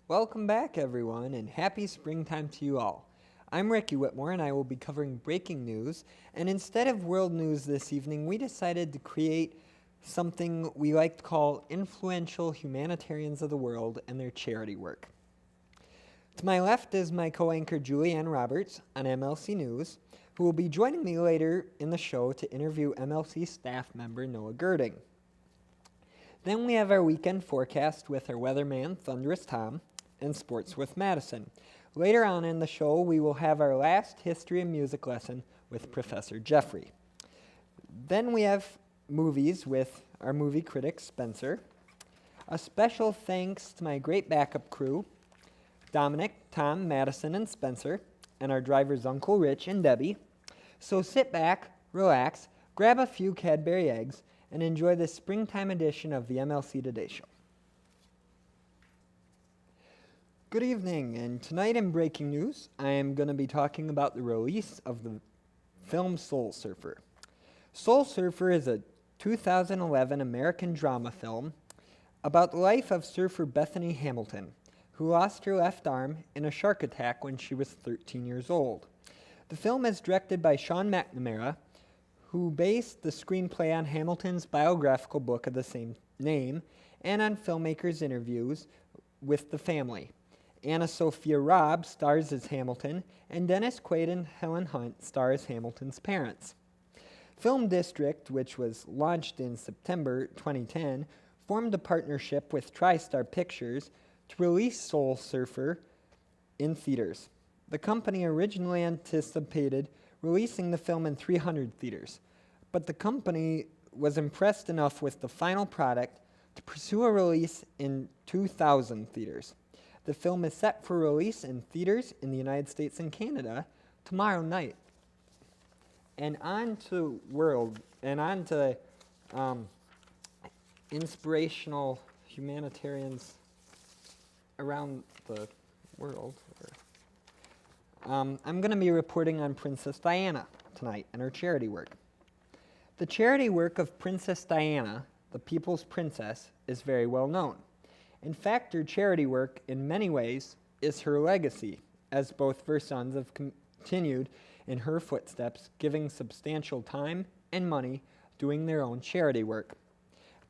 Welcome back, everyone, and happy springtime to you all. I'm Ricky Whitmore, and I will be covering breaking news. And instead of world news this evening, we decided to create something we like to call influential humanitarians of the world and their charity work. To my left is my co-anchor Julianne Roberts on MLC News, who will be joining me later in the show to interview MLC staff member Noah Girding. Then we have our weekend forecast with our weatherman, Thunderous Tom, and sports with Madison. Later on in the show, we will have our last history and music lesson with Professor Jeffrey. Then we have movies with our movie critic, Spencer. A special thanks to my great backup crew, Dominic, Tom, Madison, and Spencer, and our drivers Uncle Rich and Debbie. So sit back, relax, grab a few Cadbury eggs, and enjoy this springtime edition of the MLC Today Show. Good evening, and tonight in breaking news, I am going to be talking about the release of the film Soul Surfer. Soul Surfer is a 2011 American drama film about the life of surfer Bethany Hamilton, who lost her left arm in a shark attack when she was 13 years old. The film is directed by Sean McNamara, who based the screenplay on Hamilton's biographical book of the same name and on filmmakers' interviews with the family. Anna Sophia Robb stars as Hamilton, and Dennis Quaid and Helen Hunt star as Hamilton's parents. Film District, which was launched in September 2010, formed a partnership with TriStar Pictures to release Soul Surfer in theaters. The company originally anticipated releasing the film in 300 theaters, but the company was impressed enough with the final product to pursue a release in 2,000 theaters. The film is set for release in theaters in the United States and Canada tomorrow night. And on to inspirational humanitarians around the world. I'm going to be reporting on Princess Diana tonight and her charity work. The charity work of Princess Diana, the people's princess, is very well known. In fact, her charity work, in many ways, is her legacy, as both of her sons have continued in her footsteps, giving substantial time and money doing their own charity work.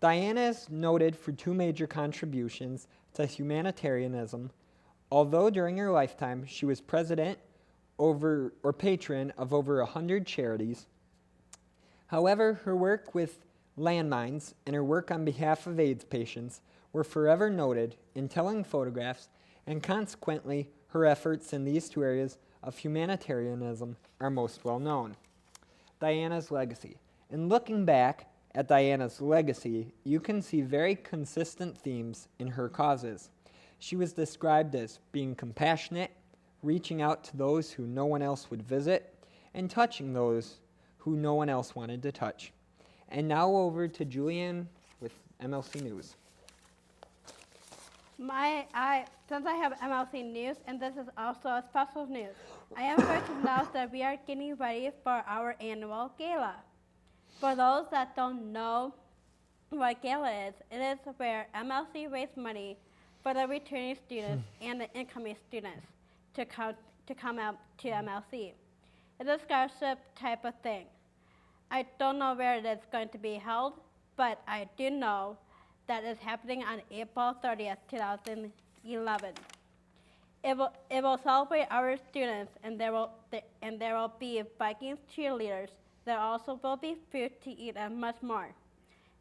Diana is noted for two major contributions to humanitarianism, although during her lifetime she was president or patron of over 100 charities. However, her work with landmines and her work on behalf of AIDS patients were forever noted in telling photographs, and consequently, her efforts in these two areas of humanitarianism are most well known. Diana's legacy. In looking back at Diana's legacy, you can see very consistent themes in her causes. She was described as being compassionate, reaching out to those who no one else would visit, and touching those who no one else wanted to touch. And now over to Julianne with MLC News. Since I have MLC News, and this is also a special news, I am going to announce that we are getting ready for our annual gala. For those that don't know what gala is, it is where MLC raises money for the returning students and the incoming students to come out to MLC. It's a scholarship type of thing. I don't know where it is going to be held, but I do know that it's happening on April 30th, 2011. It will celebrate our students, and there will be Vikings cheerleaders. There also will be food to eat and much more.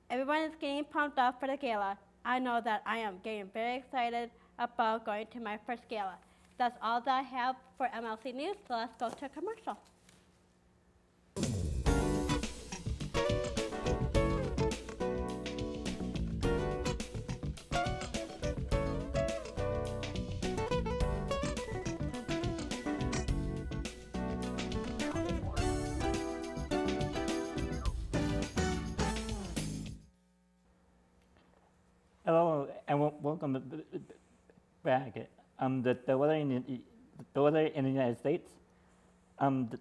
Everyone is getting pumped up for the gala. I know that I am getting very excited about going to my first gala. That's all that I have for MLC News, so let's go to commercial. Hello and welcome back. The weather in the United States. The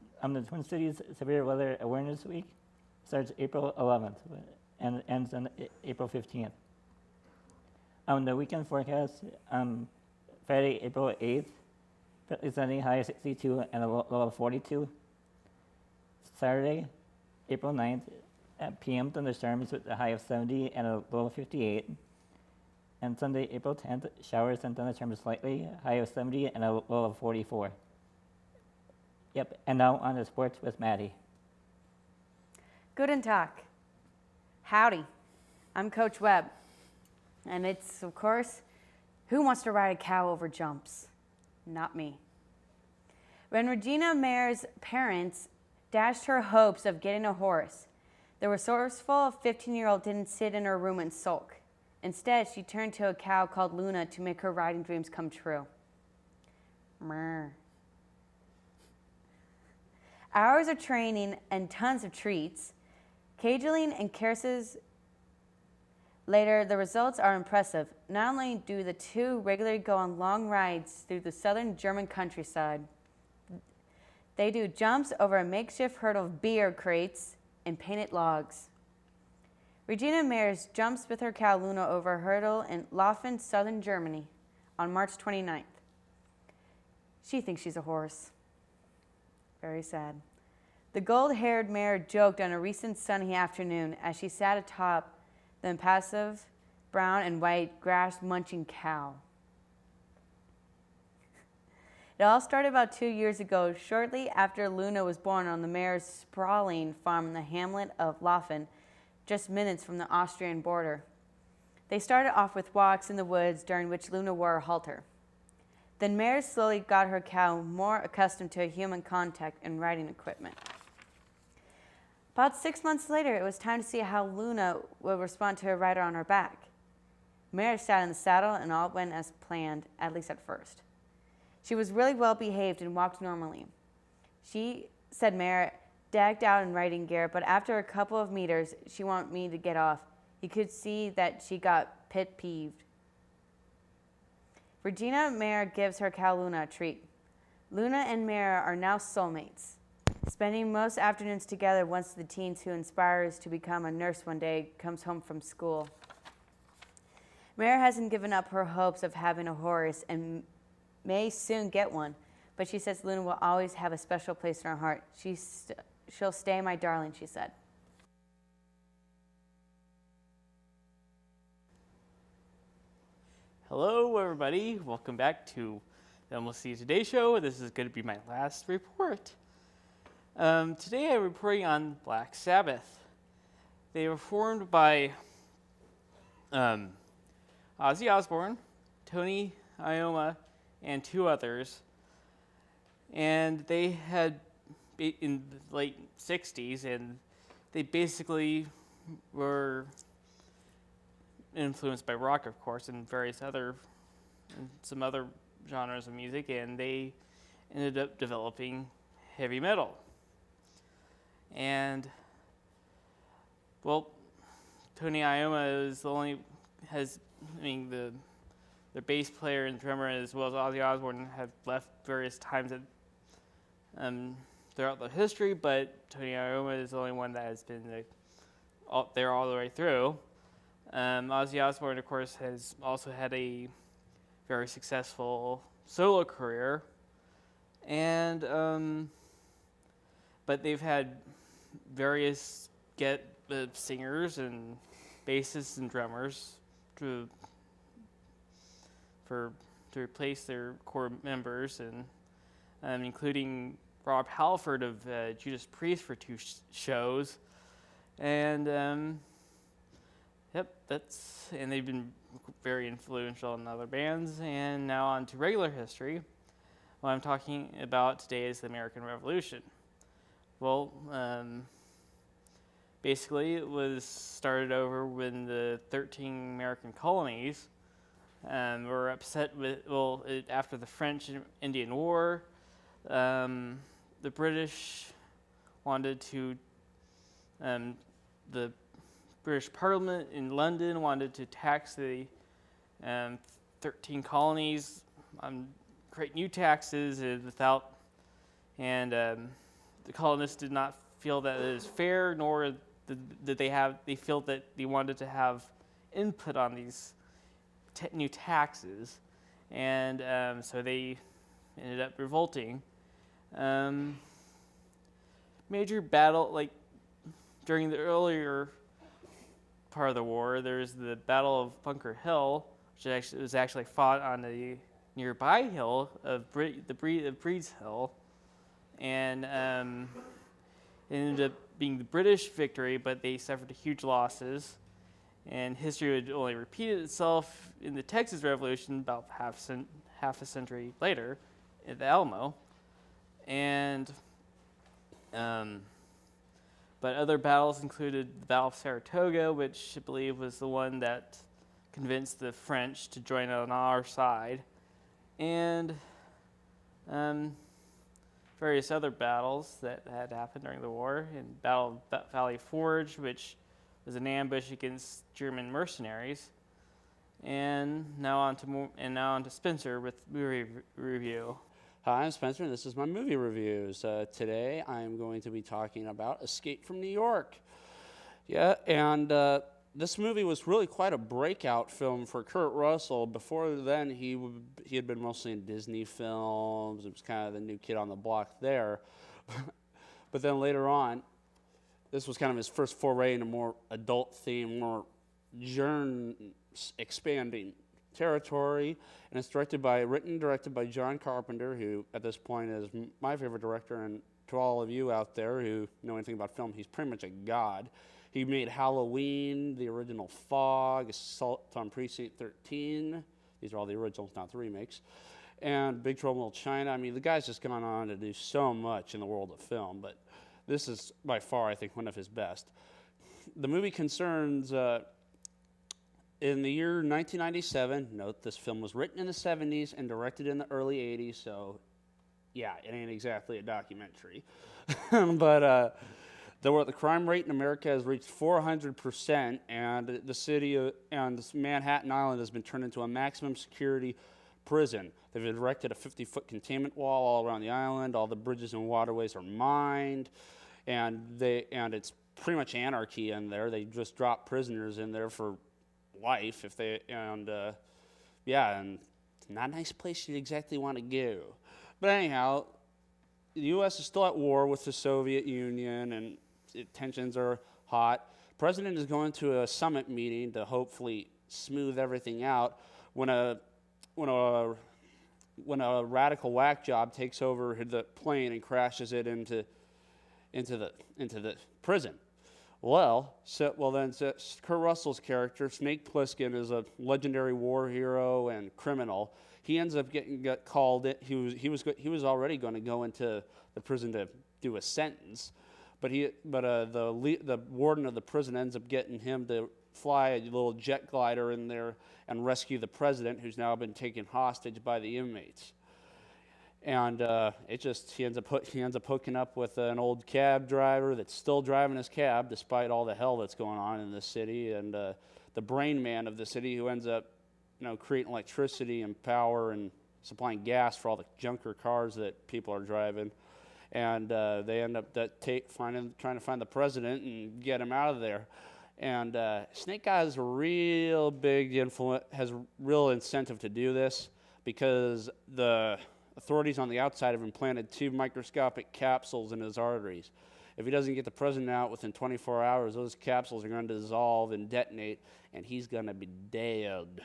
Twin Cities Severe Weather Awareness Week starts April 11th and ends on April 15th. The weekend forecast Friday, April 8th, partly sunny, high of 62 and a low of 42. Saturday, April 9th, at p.m. thunderstorms with a high of 70 and a low of 58. And Sunday, April 10th, showers and thunderstorms slightly, high of 70 and a low of 44. Yep, and now on to sports with Maddie. Guten Tag. Howdy. I'm Coach Webb. And it's, of course, who wants to ride a cow over jumps? Not me. When Regina Mayer's parents dashed her hopes of getting a horse, the resourceful 15-year-old didn't sit in her room and sulk. Instead, she turned to a cow called Luna to make her riding dreams come true. Mrr. Hours of training and tons of treats, cajoling and caresses. Later, the results are impressive. Not only do the two regularly go on long rides through the southern German countryside, they do jumps over a makeshift hurdle of beer crates and painted logs. Regina Mayers jumps with her cow Luna over a hurdle in Laufen, southern Germany, on March 29th. She thinks she's a horse. Very sad. The gold-haired mare joked on a recent sunny afternoon as she sat atop the impassive brown and white grass-munching cow. It all started about 2 years ago, shortly after Luna was born on the mare's sprawling farm in the hamlet of Laufen, just minutes from the Austrian border. They started off with walks in the woods during which Luna wore a halter. Then Mare slowly got her cow more accustomed to human contact and riding equipment. About 6 months later, it was time to see how Luna would respond to a rider on her back. Mare sat in the saddle and all went as planned, at least at first. She was really well behaved and walked normally. She, said Mare, dagged out in riding gear, but after a couple of meters, she wanted me to get off. You could see that she got pit-peeved. Regina Mare gives her cow Luna a treat. Luna and Mare are now soulmates, spending most afternoons together once the teen who inspires to become a nurse one day comes home from school. Mare hasn't given up her hopes of having a horse and may soon get one, but she says Luna will always have a special place in her heart. She'll stay my darling, she said. Hello, everybody. Welcome back to the MLC Today Show. This is going to be my last report. Today I'm reporting on Black Sabbath. They were formed by Ozzy Osbourne, Tony Iommi, and two others. And they had in the late 60s, and they basically were influenced by rock, of course, and some other genres of music, and they ended up developing heavy metal. And, well, Tony Iommi is the bass player and drummer, as well as Ozzy Osbourne, have left various times throughout the history, but Tony Iommi is the only one that has been there all the way through. Ozzy Osbourne, of course, has also had a very successful solo career, and but they've had various singers and bassists and drummers to replace their core members, and including Rob Halford of Judas Priest for two shows, and and they've been very influential in other bands. And now on to regular history. What I'm talking about today is the American Revolution. Well, basically it was started over when the 13 American colonies were upset after the French and Indian War. The British wanted to, the British Parliament in London wanted to tax the 13 colonies, create new taxes, and the colonists did not feel that it was fair, nor did they felt that they wanted to have input on these new taxes, and so they ended up revolting. Major battle, like during the earlier part of the war, there's the Battle of Bunker Hill, which was actually fought on a nearby hill of Breed's Hill, and it ended up being the British victory, but they suffered huge losses. And history would only repeat itself in the Texas Revolution about half a century later at the Alamo. And but other battles included the Battle of Saratoga, which I believe was the one that convinced the French to join on our side, and various other battles that had happened during the war. In Battle of Valley Forge, which was an ambush against German mercenaries. And now on to Spencer with movie review. Hi, I'm Spencer, and this is my movie reviews. Today, I'm going to be talking about Escape from New York. Yeah, and this movie was really quite a breakout film for Kurt Russell. Before then, he had been mostly in Disney films. It was kind of the new kid on the block there. But then later on, this was kind of his first foray into more adult theme, more genre-expanding territory, and it's written and directed by John Carpenter, who at this point is my favorite director, and to all of you out there who know anything about film, he's pretty much a god. He made Halloween, the original Fog, Assault on Precinct 13. These are all the originals, not the remakes. And Big Trouble in Little China. I mean, the guy's just gone on to do so much in the world of film, but this is by far, I think, one of his best. The movie concerns in the year 1997, note this film was written in the 70s and directed in the early 80s, so yeah, it ain't exactly a documentary. But the crime rate in America has reached 400%, and the city and Manhattan Island has been turned into a maximum security prison. They've erected a 50-foot containment wall all around the island. All the bridges and waterways are mined, and it's pretty much anarchy in there. They just drop prisoners in there for life and not a nice place you'd exactly want to go. But anyhow, the U.S. is still at war with the Soviet Union, and tensions are hot. The president is going to a summit meeting to hopefully smooth everything out when a radical whack job takes over the plane and crashes it into the prison. Then Kurt Russell's character, Snake Plissken, is a legendary war hero and criminal. He ends up getting called in. He was already going to go into the prison to do a sentence, but the warden of the prison ends up getting him to fly a little jet glider in there and rescue the president, who's now been taken hostage by the inmates. And he ends up hooking up with an old cab driver that's still driving his cab despite all the hell that's going on in this city, and the brain man of the city, who ends up creating electricity and power and supplying gas for all the junker cars that people are driving. And they end up trying to find the president and get him out of there. And Snake Guy has a real big has a real incentive to do this, because the authorities on the outside have implanted 2 microscopic capsules in his arteries. If he doesn't get the president out within 24 hours, those capsules are going to dissolve and detonate, and he's going to be dead.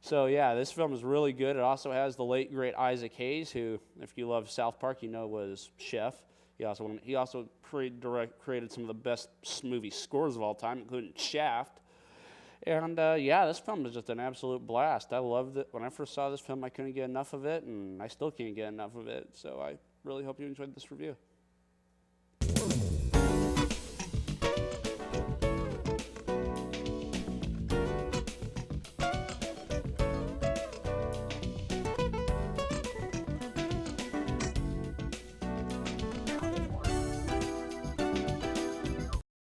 So yeah, this film is really good. It also has the late great Isaac Hayes, who, if you love South Park, was Chef. He also created some of the best movie scores of all time, including Shaft. And this film is just an absolute blast. I loved it. When I first saw this film, I couldn't get enough of it, and I still can't get enough of it. So I really hope you enjoyed this review.